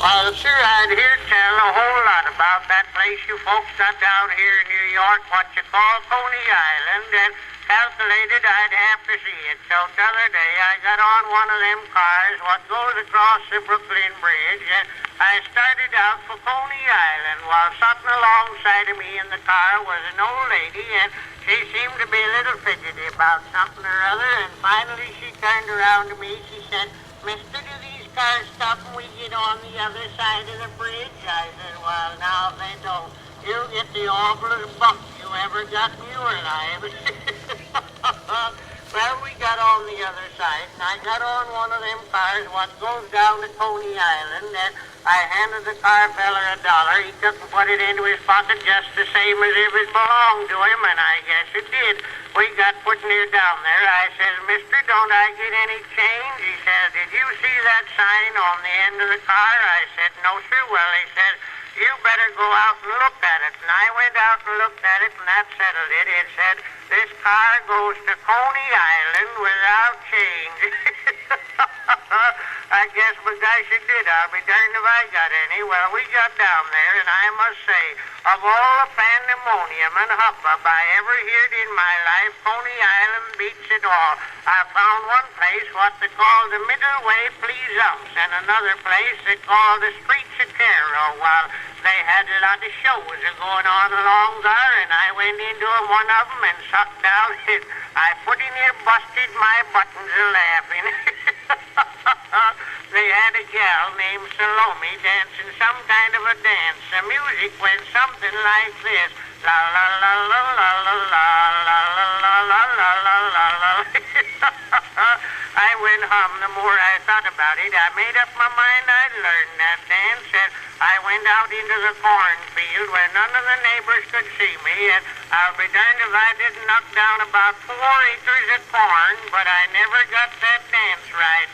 Well, sir, I'd hear tell a whole lot about that place you folks got down here in New York, what you call Coney Island, and calculated I'd have to see it. So t'other day I got on one of them cars what goes across the Brooklyn Bridge, and I started out for Coney Island. While sitting alongside of me in the car was an old lady, and she seemed to be a little fidgety about something or other, and finally she turned around to me. She said, "Mister, do these cars stop when we get on the other side of the bridge?" I said, "Well, now, they don't. You get the awfulest bump you ever got in your life." Well, we got on the other side, and I got on one of them cars what goes down to Coney Island, and I handed the car feller $1. He took and put it into his pocket just the same as if it belonged to him, and I guess it did. We got put near down there. I says, "Mister, don't I get any change?" He says, "Did you see that sign on the end of the car?" I said, "No, sir." Well, he said, "You better go out and look at it." And I went out and looked at it, and that settled it. It said, "This car goes to Coney Island without change." I guess, but gosh, it did. I'll be darned if I got any. Well, we got down there, and I must say, of all the pandemonium and hubbub I ever heard in my life, Coney Island beats it all. I found one place what they call the Middle Way Pleasance, and another place they call the Streets of Cairo. Well, they had a lot of shows going on along there, and I went into one of them and sucked down it. I pretty near busted my buttons a laughing. They had a gal named Salome dancing some kind of a dance. The music went something like this. La la la la la la la la la la la la la la. I went hum the more I thought about it. I made up my mind I'd learn that dance, and I went out into the cornfield where none of the neighbors could see me, and I'll be darned if I didn't knock down about 4 acres of corn, but I never got that dance right.